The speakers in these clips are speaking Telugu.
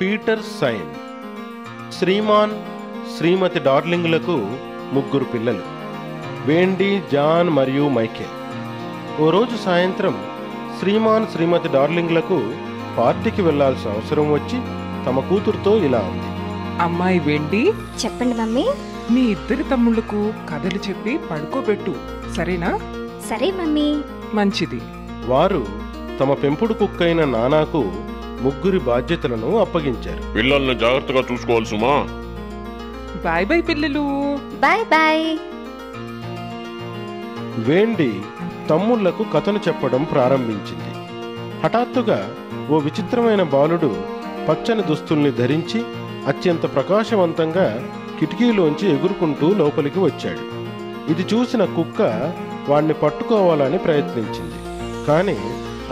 పీటర్ సైన్. శ్రీమాన్ శ్రీమతి డార్లింగ్లకు 3 పిల్లలు, వేండీ, జాన్ మరియు మైకేల్. ఓ రోజు సాయంత్రం శ్రీమాన్ శ్రీమతి డార్లింగ్లకు పార్టీకి వెళ్లాల్సిన అవసరం వచ్చి తమ కూతురుతో ఇలా అంది. అమ్మాయి వేండి, చెప్పండి మమ్మీ. మీ 2 తమ్ముళ్లకు కథలు చెప్పి పడుకోబెట్టు, సరేనా? సరే మమ్మీ. మంచిది. వారు తమ పెంపుడు కుక్కైన నానాకు 3 బాధ్యతలను అప్పగించారు. పిల్లల్ని జాగ్రత్తగా చూసుకోవాలి సుమా. బాయ్ బాయ్ పిల్లలు. Bye bye. వేండి తమ్ముళ్లకు కథను చెప్పడం ప్రారంభించింది. హఠాత్తుగా ఓ విచిత్రమైన బాలుడు పచ్చని దుస్తుల్ని ధరించి అత్యంత ప్రకాశవంతంగా కిటికీలోంచి ఎగురుకుంటూ లోపలికి వచ్చాడు. ఇది చూసిన కుక్క వాణ్ణి పట్టుకోవాలని ప్రయత్నించింది, కానీ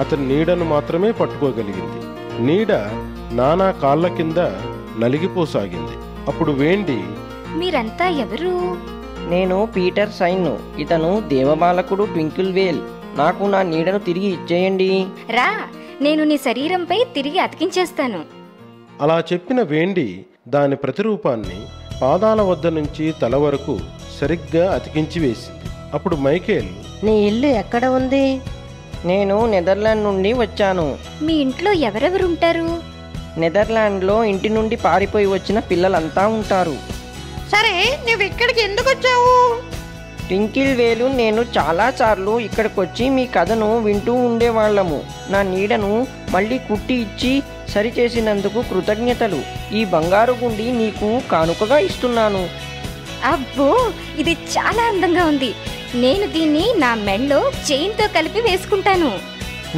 అతని నీడను మాత్రమే పట్టుకోగలిగింది. నీడ నానా కాళ్ళ కింద నలిగిపోసాగింది. అప్పుడు వేండి, మీరంతా ఎవరు? నేను పీటర్ సైన్. ఇతను దేవబాలకుడు ట్వింకిల్ వేల్. నాకు నా నీడను తిరిగి ఇచ్చేయండి. రా, నేను నీ శరీరంపై తిరిగి అతికించేస్తాను. అలా చెప్పిన వేండి దాని ప్రతిరూపాన్ని పాదాల వద్ద నుంచి తల వరకు సరిగ్గా అతికించి వేసింది. అప్పుడు మైకేల్, నీ ఇల్లు ఎక్కడ ఉంది? నేను నెదర్లాండ్ నుండి వచ్చాను. మీ ఇంట్లో ఎవరెవరుంటారు? నెదర్లాండ్లో ఇంటి నుండి పారిపోయి వచ్చిన పిల్లలంతా ఉంటారు. సరే, నువ్వు ఇక్కడికి ఎందుకు వచ్చావు? ట్వింకిల్ వేలు నేను చాలాసార్లు ఇక్కడికొచ్చి మీ కథను వింటూ ఉండేవాళ్ళము. నా నీడను మళ్ళీ కుట్టి ఇచ్చి సరిచేసినందుకు కృతజ్ఞతలు. ఈ బంగారు గుండి నీకు కానుకగా ఇస్తున్నాను. అబ్బో, ఇది చాలా అందంగా ఉంది. నేను దీన్ని నా మెడలో చైన్తో కలిపి వేసుకుంటాను.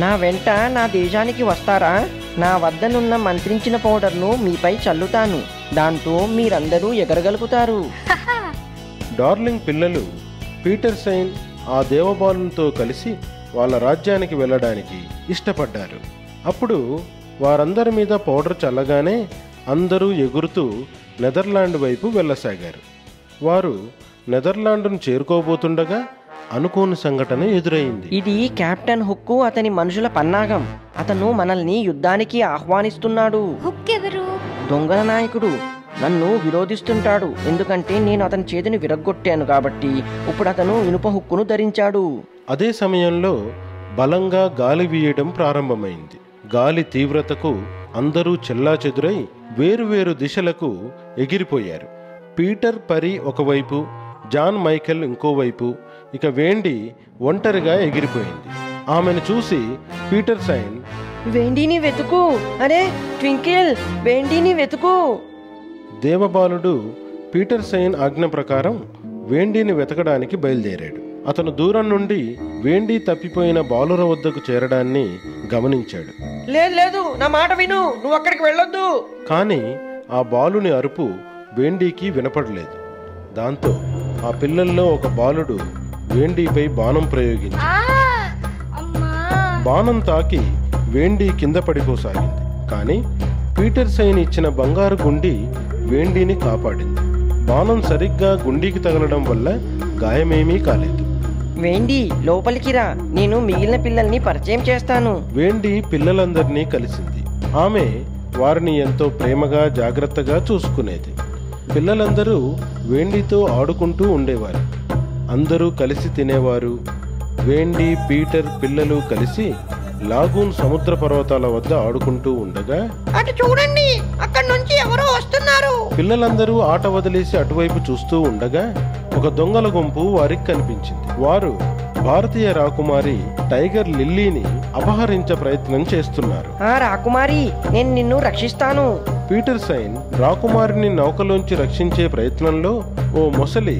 నా వెంట నా దేశానికి వస్తారా? నా వద్దనున్న మంత్రించిన పౌడర్ను మీపై చల్లుతాను. దాంతో మీరందరూ ఎగరగలుగుతారు. డార్లింగ్ పిల్లలు పీటర్ సైన్ ఆ దేవబాలునితో కలిసి వాళ్ళ రాజ్యానికి వెళ్ళడానికి ఇష్టపడ్డారు. అప్పుడు వారందరి మీద పౌడర్ చల్లగానే అందరూ ఎగురుతూ నెదర్లాండ్ వైపు వెళ్ళసాగారు. వారు నెదర్లాండ్ను చేరుకోబోతుండగా అనుకోని సంఘటన ఎదురైంది. ఇది కెప్టెన్ హుక్కు అతని మనుషుల పన్నాగం. అతను మనల్ని యుద్ధానికి ఆహ్వానిస్తున్నాడు. హుక్ ఎవరు? దొంగల నాయకుడు. నన్ను విరోధిస్తుంటాడు, ఎందుకంటే నేను అతని చేతిని విరగ్గొట్టాను కాబట్టి. ఇప్పుడు అతను ఇనుప హుక్కును ధరించాడు. అదే సమయంలో బలంగా గాలి వీయడం ప్రారంభమైంది. గాలి తీవ్రతకు అందరూ చెల్లాచెదురై వేరువేరు దిశలకు ఎగిరిపోయారు. పీటర్ పరి ఒకవైపు, జాన్ మైకేల్ ఇంకోవైపు, ఇక వేండి ఒంటరిగా ఎగిరిపోయింది. ఆమెను చూసి పీటర్ సైన్, వేండిని వెతుకు. అరే ట్వింకిల్, వేండిని వెతుకు. దేవబాలుడు పీటర్ సైన్ ఆజ్ఞ ప్రకారం వేండిని వెతకడానికి బయలుదేరాడు. అతను దూరం నుండి వేండి తప్పిపోయిన బాలుర వద్దకు చేరడాన్ని గమనించాడు. లేదు లేదు, నా మాట విను, నువ్వు అక్కడికి వెళ్ళొద్దు. కానీ ఆ బాలుని అరుపు వేండీకి వినపడలేదు. దాంతో ఆ పిల్లల్లో ఒక బాలుడు వేండీపై బాణం ప్రయోగించి బాణం తాకి వేండీ కింద పడిపోసాగింది. కానీ పీటర్ సైన్ ఇచ్చిన బంగారు గుండి వేండీని కాపాడింది. బాణం సరిగ్గా గుండీకి తగలడం వల్ల గాయమేమీ కాలేదు. వేండి, లోపలికి రా, నేను మిగిలిన పిల్లల్ని పరిచయం చేస్తాను. వేండి పిల్లలందరినీ కలిసింది. ఆమె వారిని ఎంతో ప్రేమగా జాగ్రత్తగా చూసుకునేది. పిల్లలందరూ వేండితో ఆడుకుంటూ ఉండేవారు. అందరూ కలిసి తినేవారు. వేండి, పీటర్ పిల్లలు కలిసి లాగూన్ సముద్ర పర్వతాల వద్ద ఆడుకుంటూ ఉండగా, అటు చూడండి, అక్కడ నుంచి ఎవరో వస్తున్నారు. పిల్లలందరూ ఆట వదిలేసి అటువైపు చూస్తూ ఉండగా ఒక దొంగల గుంపు వారికి కనిపించింది. వారు భారతీయ రాకుమారి టైగర్ లిల్లీని అపహరించే ప్రయత్నం చేస్తున్నారు. ఆ రాకుమారి, నేను నిన్ను రక్షిస్తాను. పీటర్ సైన్ రాకుమారిని నౌకలోంచి రక్షించే ప్రయత్నంలో ఓ మొసలి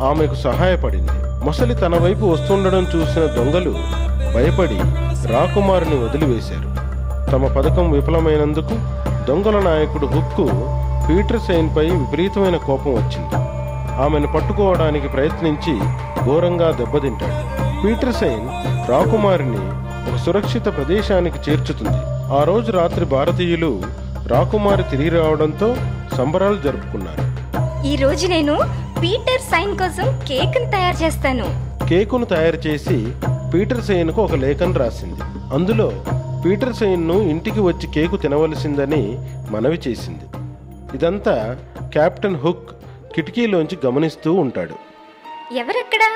ఆమెకు సహాయపడింది. మొసలి తన వైపు వస్తుండడం చూసిన దొంగలు భయపడి రాకుమారిని వదిలివేశారు. తమ పథకం విఫలమైనందుకు దొంగల నాయకుడు హుక్కు పీటర్ సైన్ పై విపరీతమైన కోపం వచ్చింది. ఆమెను పట్టుకోవడానికి ప్రయత్నించి ఘోరంగా దెబ్బతింటాడు. పీటర్ సైన్ రాకుమారిని ఒక సురక్షిత ప్రదేశానికి చేర్చుతుంది. ఆ రోజు రాత్రి భారతీయులు రాకుమారి తిరిగి రావడంతో సంబరాలు జరుపుకున్నారు. ఈ రోజు నేను పీటర్ సైన్ కోసం కేక్ను తయారు చేస్తాను. కేకును తయారు చేసి పీటర్ సైన్కు ఒక లేఖను రాసింది. అందులో పీటర్ సైన్ను ఇంటికి వచ్చి కేకు తినవలసిందని మనవి చేసింది. ఇదంతా కెప్టెన్ హుక్ కిటికీలోంచి గమనిస్తూ ఉంటాడు. ఎవరక్కడా?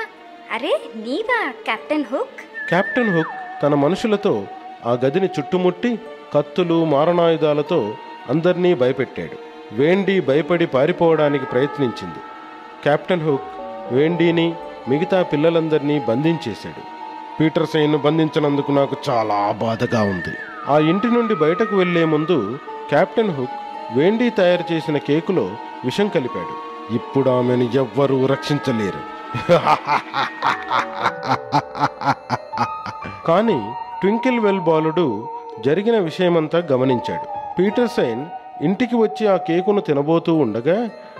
అరే నీవా కెప్టెన్ హుక్? కెప్టెన్ హుక్ తన మనుషులతో ఆ గదిని చుట్టుముట్టి కత్తులు మారణాయుధాలతో అందర్నీ భయపెట్టాడు. వేండీ భయపడి పారిపోవడానికి ప్రయత్నించింది. కెప్టెన్ హుక్ వేండీని మిగతా పిల్లలందరినీ బంధించేశాడు. పీటర్ సైన్ను బంధించినందుకు నాకు చాలా బాధగా ఉంది. ఆ ఇంటి నుండి బయటకు వెళ్లే ముందు కెప్టెన్ హుక్ వేండీ తయారు చేసిన కేకులో విషం కలిపాడు. ఇప్పుడు ఆమెను ఎవ్వరూ రక్షించలేరు. కానీ ట్వింకిల్ వెల్ బాలుడు జరిగిన విషయమంతా గమనించాడు. పీటర్ సైన్ ఇంటికి వచ్చి ఆ కేకును తినబోతూ ఉండగా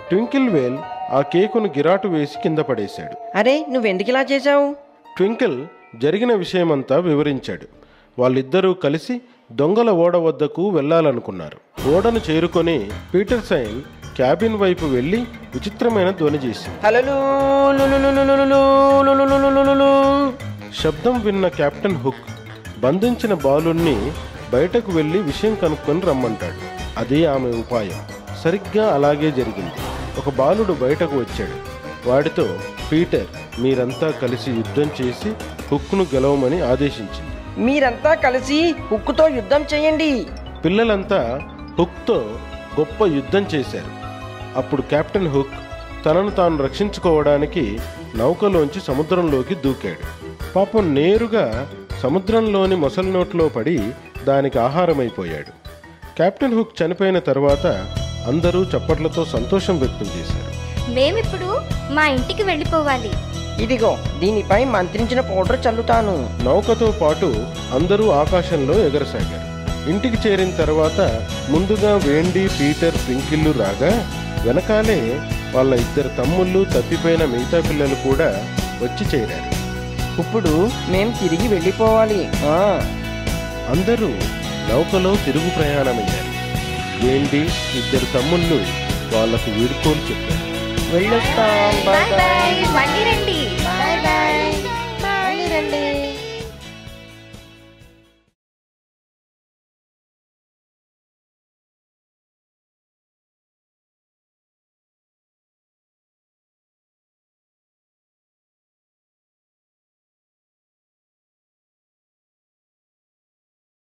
ట్వింకిల్ వేల్ ఆ కేకును గిరాటు వేసి కింద పడేశాడు. అరే నువ్వెందుకిలా చేశావు? ట్వింకిల్ జరిగిన విషయమంతా వివరించాడు. వాళ్ళిద్దరూ కలిసి దొంగల ఓడ వద్దకు వెళ్లాలనుకున్నారు. ఓడను చేరుకొని పీటర్ సైన్ క్యాబిన్ వైపు వెళ్లి విచిత్రమైన ధ్వని చేసింది. శబ్దం విన్న కెప్టెన్ హుక్ బంధించిన బాలుణ్ణి బయటకు వెళ్లి విషయం కనుక్కొని రమ్మంటాడు. అదే ఆమె ఉపాయం. సరిగ్గా అలాగే జరిగింది. ఒక బాలుడు బయటకు వచ్చాడు. వాడితో పీటర్ మీరంతా కలిసి యుద్ధం చేసి హుక్ను గెలవమని ఆదేశించింది. మీరంతా కలిసి హుక్తో యుద్ధం చేయండి. పిల్లలంతా హుక్తో గొప్ప యుద్ధం చేశారు. అప్పుడు కెప్టెన్ హుక్ తనను తాను రక్షించుకోవడానికి నౌకలోంచి సముద్రంలోకి దూకాడు. పాపం నేరుగా సముద్రంలోని మొసలి నోట్లో పడి దానికి ఆహారమైపోయాడు. కెప్టెన్ హుక్ చనిపోయిన తర్వాత అందరూ చప్పట్లతో సంతోషం వ్యక్తం చేశారు. మేమిప్పుడు మా ఇంటికి వెళ్ళిపోవాలి. ఇదిగో దీనిపై మంత్రించిన పౌడర్ చల్లుతాను. నౌకతో పాటు అందరూ ఆకాశంలో ఎగరసాగారు. ఇంటికి చేరిన తర్వాత ముందుగా వేండీ, పీటర్, ట్వింకిల్లు రాగా వెనకాలే వాళ్ళ ఇద్దరు తమ్ముళ్ళు, తప్పిపోయిన మిగతా పిల్లలు కూడా వచ్చి చేరారు. ఇప్పుడు మేం తిరిగి వెళ్ళిపోవాలి. అందరూ నౌకలో తిరుగు ప్రయాణమయ్యారు. వేండీ, ఇద్దరు తమ్ముళ్ళు వాళ్లకు వీడ్కోలు చెప్పారు. వెళ్ళొస్తాం. బాయ్ బాయ్, మళ్ళీ రండి.